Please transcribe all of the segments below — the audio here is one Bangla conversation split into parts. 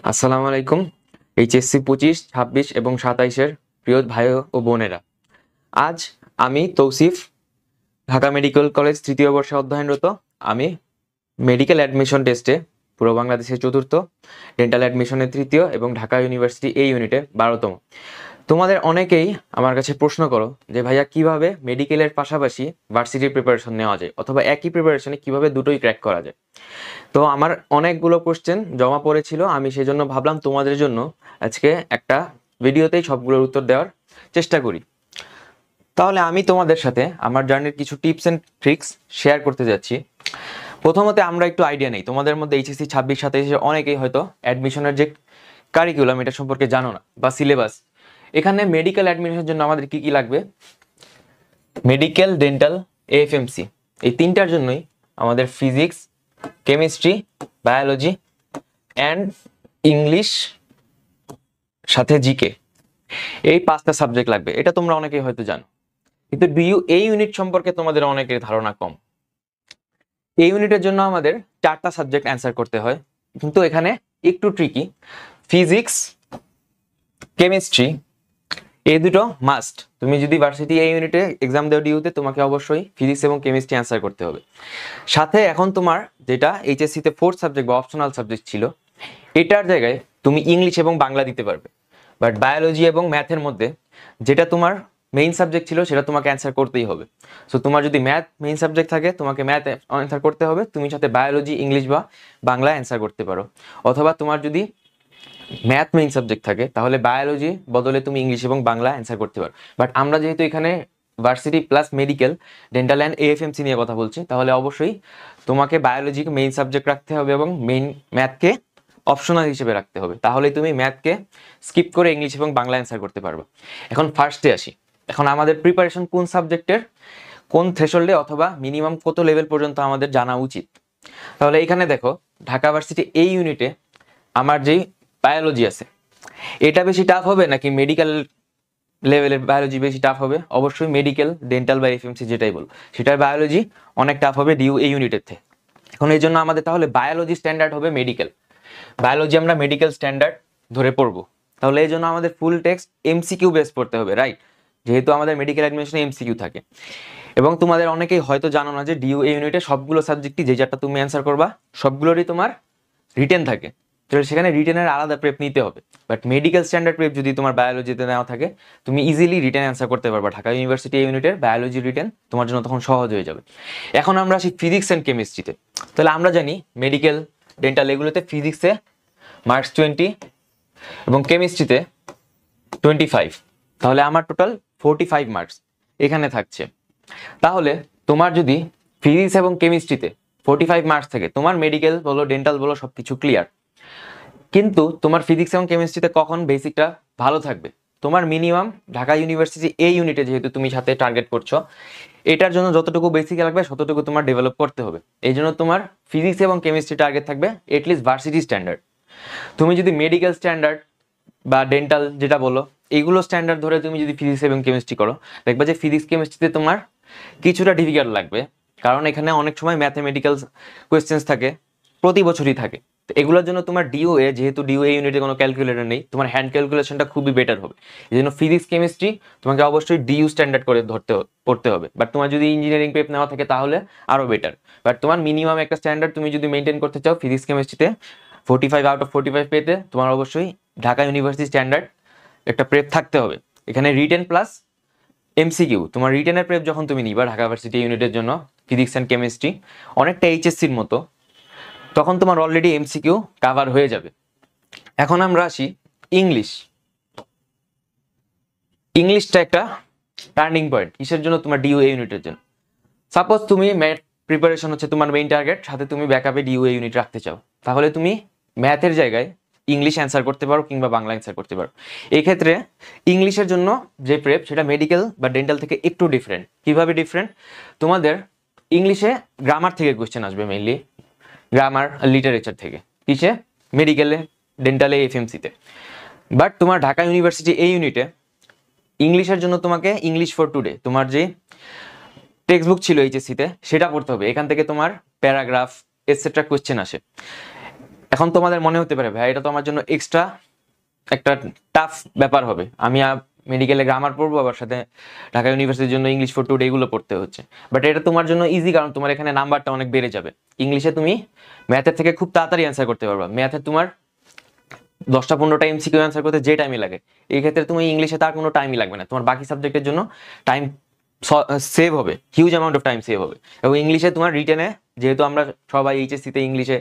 আসসালামু আলাইকুম। এইচএসসি 25, 26 এবং 27-এর প্রিয় ভাই ও বোনেরা, আজ আমি তৌসিফ, ঢাকা মেডিকেল কলেজ তৃতীয় বর্ষে অধ্যয়নরত। আমি মেডিকেল অ্যাডমিশন টেস্টে পুরো বাংলাদেশের চতুর্থ, ডেন্টাল অ্যাডমিশনের তৃতীয় এবং ঢাকা ইউনিভার্সিটি এই ইউনিটে 12তম। তোমাদের অনেকেই আমার কাছে প্রশ্ন করো যে ভাইয়া কিভাবে মেডিকেলের পাশাপাশি ভার্সিটির প্রিপারেশন নেওয়া যায়, অথবা একই প্রিপারেশনে কিভাবে দুটোই ক্র্যাক করা যায়। তো আমার অনেকগুলো কোশ্চেন জমা পড়েছিল, আমি সেজন্য ভাবলাম তোমাদের জন্য আজকে একটা ভিডিওতেই সবগুলোর উত্তর দেওয়ার চেষ্টা করি। তাহলে আমি তোমাদের সাথে আমার জার্নির কিছু টিপস অ্যান্ড ট্রিক্স শেয়ার করতে যাচ্ছি। প্রথমত আমরা একটু আইডিয়া নেই, তোমাদের মধ্যে এইচএসসি 26-27 অনেকেই হয়তো অ্যাডমিশনের যে কারিকুলাম এটা সম্পর্কে জানো না, বা সিলেবাস। এখানে মেডিকেল অ্যাডমিশনের জন্য আমাদের কি কি লাগবে? মেডিকেল, ডেন্টাল, এএফএমসি, এই তিনটার জন্যই আমাদের physics, chemistry, biology and English সাথে জিকে, এই 5টা সাবজেক্ট লাগবে। এটা তোমরা অনেকেই হয়তো জানো, কিন্তু এই ইউনিট সম্পর্কে তোমাদের অনেকের ধারণা কম। এই ইউনিটের জন্য আমাদের 4টা সাবজেক্ট অ্যান্সার করতে হয়, কিন্তু এখানে একটু ট্রিকি। ফিজিক্স, কেমিস্ট্রি, এই দুটো মাস্ট। তুমি যদি ভার্সিটি এই ইউনিটে এক্সাম দেও ডিউতে, তোমাকে অবশ্যই ফিজিক্স এবং কেমিস্ট্রি অ্যান্সার করতে হবে। সাথে এখন তোমার যেটা এইচএসসিতে 4th সাবজেক্ট বা অপশনাল সাবজেক্ট ছিল, এটার জায়গায় তুমি ইংলিশ এবং বাংলা দিতে পারবে। বাট বায়োলজি এবং ম্যাথের মধ্যে যেটা তোমার মেইন সাবজেক্ট ছিল সেটা তোমাকে অ্যান্সার করতেই হবে। সো তোমার যদি ম্যাথ মেইন সাবজেক্ট থাকে, তোমাকে ম্যাথ অ্যান্সার করতে হবে, তুমি সাথে বায়োলজি, ইংলিশ বা বাংলা অ্যান্সার করতে পারো। অথবা তোমার যদি ম্যাথ মেইন সাবজেক্ট থাকে, তাহলে বায়োলজি বদলে তুমি ইংলিশ এবং বাংলা অ্যান্সার করতে পারো। বাট আমরা যেহেতু এখানে varsity plus medical, dental and AFMC নিয়ে কথা বলছি, তাহলে অবশ্যই তোমাকে বায়োলজিকে মেইন সাবজেক্ট রাখতে হবে এবং মেইন ম্যাথকে অপশনাল হিসেবে রাখতে হবে। তাহলে তুমি ম্যাথকে স্কিপ করে ইংলিশ এবং বাংলা অ্যান্সার করতে পারবে। এখন ফার্স্টে আসি, এখন আমাদের প্রিপারেশন কোন সাবজেক্টের কোন থ্রেশহোল্ডে অথবা মিনিমাম কত লেভেল পর্যন্ত আমাদের জানা উচিত। তাহলে এখানে দেখো, ঢাকা ভার্সিটি এই ইউনিটে আমার যেই বায়োলজি আছে, এটা বেশি টাফ হবে নাকি মেডিকেল লেভেলের বায়োলজি বেশি টাফ হবে? অবশ্যই মেডিকেল, ডেন্টাল বা এফএমসি যেটাই বল, সেটার বায়োলজি অনেক টাফ হবে ডিউ এই ইউনিটের থেকে। এখন এই জন্য আমাদের তাহলে বায়োলজি স্ট্যান্ডার্ড হবে মেডিকেল, বায়োলজি আমরা মেডিকেল স্ট্যান্ডার্ড ধরে পড়বো। তাহলে এই জন্য আমাদের ফুল টেক্সট এমসিকিউ বেস পড়তে হবে, রাইট? যেহেতু আমাদের মেডিকেল অ্যাডমিশনে এমসিকিউ থাকে। এবং তোমাদের অনেকেই হয়তো জানো না যে ডিউ এই ইউনিটে সবগুলো সাবজেক্টই, যে চারটা তুমি অ্যান্সার করবা, সবগুলোরই তোমার রিটেন থাকে। তো সেখানে রিটেনের আলাদা প্রেপ নিতে হবে। বাট মেডিকেল স্ট্যান্ডার্ড প্রেপ যদি তোমার বায়োলজিতে নেওয়া থাকে, তুমি ইজিলি রিটেন অ্যান্সার করতে পারবা। ঢাকা ইউনিভার্সিটি এই ইউনিটের বায়োলজি রিটেন তোমার জন্য তখন সহজ হয়ে যাবে। এখন আমরা আসি ফিজিক্স অ্যান্ড কেমিস্ট্রিতে। তাহলে আমরা জানি মেডিকেল, ডেন্টাল এগুলোতে ফিজিক্সে মার্কস 20 এবং কেমিস্ট্রিতে 25। তাহলে আমার টোটাল 45 মার্কস এখানে থাকছে। তাহলে তোমার যদি ফিজিক্স এবং কেমিস্ট্রিতে 45 মার্কস থাকে, তোমার মেডিকেল বলো, ডেন্টাল বলো, সবকিছু ক্লিয়ার। কিন্তু তোমার ফিজিক্স এবং কেমিস্ট্রিতে কখন বেসিকটা ভালো থাকবে? তোমার মিনিমাম ঢাকা ইউনিভার্সিটি এই ইউনিটে যেহেতু তুমি সাথে টার্গেট করছো, এটার জন্য যতটুকু বেসিক লাগবে ততটুকু তোমার ডেভেলপ করতে হবে। এই জন্য তোমার ফিজিক্স এবং কেমিস্ট্রি টার্গেট থাকবে এটলিস্ট ভার্সিটি স্ট্যান্ডার্ড। তুমি যদি মেডিকেল স্ট্যান্ডার্ড বা ডেন্টাল যেটা বলো, এইগুলো স্ট্যান্ডার্ড ধরে তুমি যদি ফিজিক্স এবং কেমিস্ট্রি করো, দেখবে যে ফিজিক্স কেমিস্ট্রিতে তোমার কিছুটা ডিফিকাল্ট লাগবে, কারণ এখানে অনেক সময় ম্যাথমেটিক্যাল কোয়েশ্চেন্স থাকে, প্রতি বছরই থাকে। তো এগুলোর জন্য তোমার ডিওএ, যেহেতু ডিওএ ইউনিটে কোনো ক্যালকুলেটর নেই, তোমার হ্যান্ড ক্যালকুলেশনটা খুবই বেটার হবে। এই জন্য ফিজিক্স কেমিস্ট্রি তোমাকে অবশ্যই ডিইউ স্ট্যান্ডার্ড করে পড়তে হবে। বাট তোমার যদি ইঞ্জিনিয়ারিং পেপ নেওয়া থাকে তাহলে আরও বেটার। বাট তোমার মিনিমাম একটা স্ট্যান্ডার্ড তুমি যদি মেনটেন করতে চাও ফিজিক্স কেমিস্ট্রিতে 45 আউট অফ 45 পেতে, তোমার অবশ্যই ঢাকা ইউনিভার্সিটি স্ট্যান্ডার্ড একটা প্রেপ থাকতে হবে। এখানে রিটেন প্লাস এমসিকিউ, তোমার রিটেনের প্রেপ যখন তুমি নিবা ঢাকা ভার্সিটি ইউনিটের জন্য ফিজিক্স অ্যান্ড কেমিস্ট্রি, অনেকটা এইচএসসির মতো, তখন তোমার অলরেডি এমসিকিউ কাভার হয়ে যাবে। এখন আমরা আসি ইংলিশ। ইংলিশটা একটা টার্নিং পয়েন্ট, কিসের জন্য? তোমার ডিইউ ইউনিটের জন্য। সাপোজ তুমি ম্যাথ প্রিপারেশন হচ্ছে তোমার মেইন টার্গেট, সাথে তুমি ব্যাকআপে ডিইউ ইউনিট রাখতে চাও, তাহলে তুমি ম্যাথের জায়গায় ইংলিশ অ্যান্সার করতে পারো কিংবা বাংলা অ্যান্সার করতে পারো। এই ক্ষেত্রে ইংলিশের জন্য যে প্রেপ, সেটা মেডিকেল বা ডেন্টাল থেকে একটু ডিফারেন্ট। কিভাবে ডিফারেন্ট? তোমাদের ইংলিশে গ্রামার থেকে কোয়েশ্চেন আসবে, মেইনলি গ্রামার লিটারেচার থেকে। কিসে? মেডিকেলে, ডেন্টালে, এফএমসিতে। বাট তোমার ঢাকা ইউনিভার্সিটি এই ইউনিটে ইংলিশের জন্য তোমাকে ইংলিশ ফর টুডে, তোমার যে টেক্সট বুক ছিল এইচএসসিতে, সেটা পড়তে হবে। এখান থেকে তোমার প্যারাগ্রাফ এটসেট্রা কোয়েশ্চেন আসে। এখন তোমাদের মনে হতে পারে ভাই এটা তো আমার জন্য এক্সট্রা একটা টাফ ব্যাপার হবে, আমি মেডিকেলে গ্রামার পড়বো, আবার সাথে ঢাকা ইউনিভার্সিটির জন্য ইংলিশ ফর টুডে এগুলো পড়তে হচ্ছে। বাট এটা তোমার জন্য ইজি, কারণ তোমার এখানে নাম্বারটা অনেক বেড়ে যাবে। ইংলিশে তুমি ম্যাথের থেকে খুব তাড়াতাড়ি অ্যান্সার করতে পারবা। ম্যাথে তোমার 10টা 15টা এমসিকিউ অ্যান্সার করতে যে টাইমই লাগে, এই ক্ষেত্রে তুমি ইংলিশে তার কোনো টাইমই লাগবে না। তোমার বাকি সাবজেক্টের জন্য টাইম সেভ হবে, huge amount of time save হবে। এবং ইংলিশে তোমার রিটেনে, যেহেতু আমরা সবাই এইচএসসিতে ইংলিশে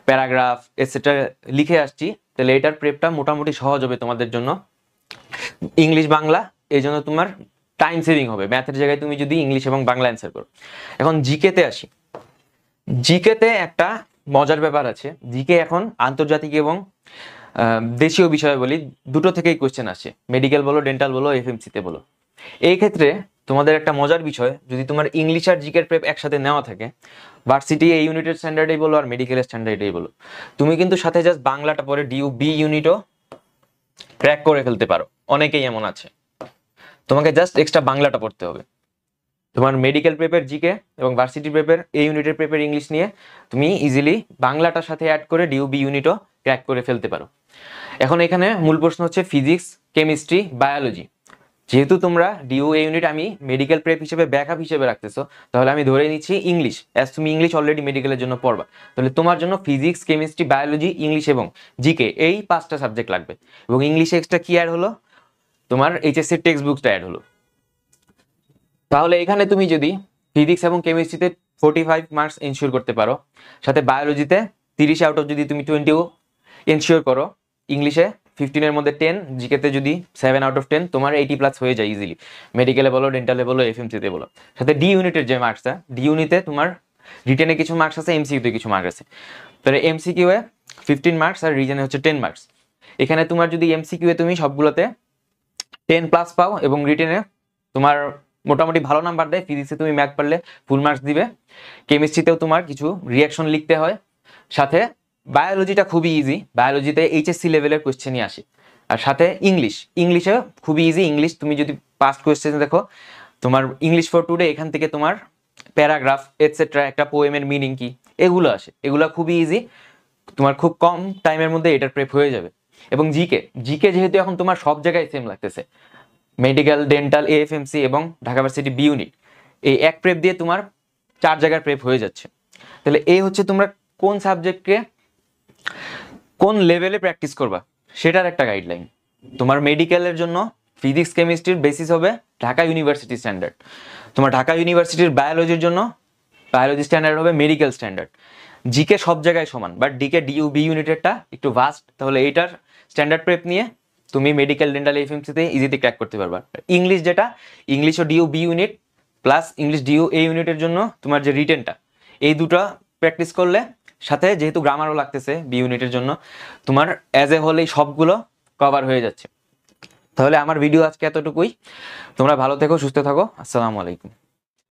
প্যারাগ্রাফ এটসেট্রা লিখে আসছি, তাহলে এটার প্রেপটা মোটামুটি সহজ হবে তোমাদের জন্য। ইংলিশ বাংলা এই জন্য তোমার টাইম সেভিং হবে ম্যাথের জায়গায় তুমি যদি ইংলিশ এবং বাংলা অ্যান্সার করো। এখন জিকেতে আসি। জিকেতে একটা মজার ব্যাপার আছে। জিকে এখন আন্তর্জাতিক এবং দেশীয় বিষয় বলি, দুটো থেকেই কোয়েশ্চেন আসে, মেডিকেল বলো, ডেন্টাল বলো, এফএমসিতে বলো। এই ক্ষেত্রে তোমাদের একটা মজার বিষয়, যদি তোমার ইংলিশ আর জিকের প্রেপ একসাথে নেওয়া থাকে, ভার্সিটি এই ইউনিটের স্ট্যান্ডার্ডেই বলো আর মেডিকেলের স্ট্যান্ডার্ডেই বলো, তুমি কিন্তু সাথে জাস্ট বাংলাটা পরে ডিউ বি ইউনিটও ক্র্যাক করে ফেলতে পারো। অনেকেই এমন আছে। তোমাকে জাস্ট এক্সট্রা বাংলাটা পড়তে হবে। তোমার মেডিকেল প্রেপের জিকে এবং ভার্সিটি প্রেপের এই ইউনিটের প্রেপের ইংলিশ নিয়ে তুমি ইজিলি বাংলাটার সাথে অ্যাড করে ডিউ বি ইউনিটও ক্র্যাক করে ফেলতে পারো। এখন এখানে মূল প্রশ্ন হচ্ছে ফিজিক্স, কেমিস্ট্রি, বায়োলজি। যেহেতু তোমরা ডিউ এ ইউনিট আমি মেডিকেল প্রেপ হিসেবে ব্যাকআপ হিসেবে রাখতেছো, তাহলে আমি ধরে নিচ্ছি ইংলিশ, অ্যাজ তুমি ইংলিশ অলরেডি মেডিকেলের জন্য পড়বা, তাহলে তোমার জন্য ফিজিক্স, কেমিস্ট্রি, বায়োলজি, ইংলিশ এবং জিকে এই 5টা সাবজেক্ট লাগবে। এবং ইংলিশে এক্সট্রা কি অ্যাড হলো, তোমার এইচএসসি টেক্সট বুকসটা অ্যাড হলো। তাহলে এখানে তুমি যদি ফিজিক্স এবং কেমিস্ট্রিতে 45 মার্কস এনশিওর করতে পারো, সাথে বায়োলজিতে 30 আউট অফ যদি তুমি 20ও এনশিওর করো, ইংলিশে 15-এর মধ্যে 10, জিকেতে যদি 7 আউট অফ 10, তোমার 80+ হয়ে যায় ইজিলি, মেডিকেলে বলো, ডেন্টালে বলো, এফএমসিতে বলো। সাথে ডি ইউনিটের যে মার্কসটা, ডি ইউনিটে তোমার রিটেনে কিছু মার্কস আছে, এমসিকিউতে কিছু মার্কস আছে। তাহলে এমসিকিউ এ 15 মার্কস আর রিটেনে হচ্ছে 10 মার্কস। এখানে তোমার যদি এমসিকিউ এ তুমি সবগুলোতে 10+ পাও এবং রিটেনে তোমার মোটামুটি ভালো নাম্বার দেয়, ফিজিক্সে তুমি ম্যাথ পারলে ফুল মার্কস দিবে, কেমিস্ট্রিতেও তোমার কিছু রিয়াকশন লিখতে হয়, সাথে বায়োলজিটা খুবই ইজি, বায়োলজিতে এইচএসসি লেভেলের কোয়েশ্চেনই আসে। আর সাথে ইংলিশে খুবই ইজি। ইংলিশ তুমি যদি পাস্ট কোয়েশ্চেন দেখো, তোমার ইংলিশ ফর টুডে এখান থেকে তোমার প্যারাগ্রাফ এটসেট্রা, একটা পোয়েমের মিনিং কি, এগুলো আসে, এগুলো খুবই ইজি, তোমার খুব কম টাইমের মধ্যে এটার প্রেপ হয়ে যাবে। এবং জিকে যেহেতু এখন তোমার সব জায়গায় সেম লাগতেছে, মেডিকেল, ডেন্টাল, এএফএমসি এবং ঢাকা ভার্সিটি বি ইউনিট, এই এক প্রেপ দিয়ে তোমার 4 জায়গার প্রেপ হয়ে যাচ্ছে। তাহলে এই হচ্ছে তোমরা কোন সাবজেক্টকে কোন লেভেলে প্র্যাকটিস করবা সেটার একটা গাইডলাইন। তোমার মেডিকেলের জন্য ফিজিক্স, কেমিস্ট্রির বেসিস হবে ঢাকা ইউনিভার্সিটি স্ট্যান্ডার্ড। তোমার ঢাকা ইউনিভার্সিটির বায়োলজির জন্য বায়োলজি স্ট্যান্ডার্ড হবে মেডিকেল স্ট্যান্ডার্ড। জিকে সব জায়গায় সমান, বাট ডিকে ডিউ বি ইউনিটেরটা একটু ভাস্ট, তাহলে এইটার স্ট্যান্ডার্ড প্রেপ নিয়ে তুমি মেডিকেল, ডেন্টাল, এফএমসিতে ইজিতে ক্র্যাক করতে পারবা। ইংলিশ যেটা, ইংলিশ ও DU B unit plus English DU A ইউনিটের জন্য তোমার যে রিটেনটা, এই দুটো প্র্যাকটিস করলে, সাথে যেহেতু গ্রামারও লাগতেছে বি ইউনিটের জন্য, তোমার অ্যাজ এ হোল এই সবগুলো কভার হয়ে যাচ্ছে। তাহলে আমার ভিডিও আজকে এতটুকুই। তোমরা ভালো থেকো, সুস্থ থাকো। আসসালামু আলাইকুম।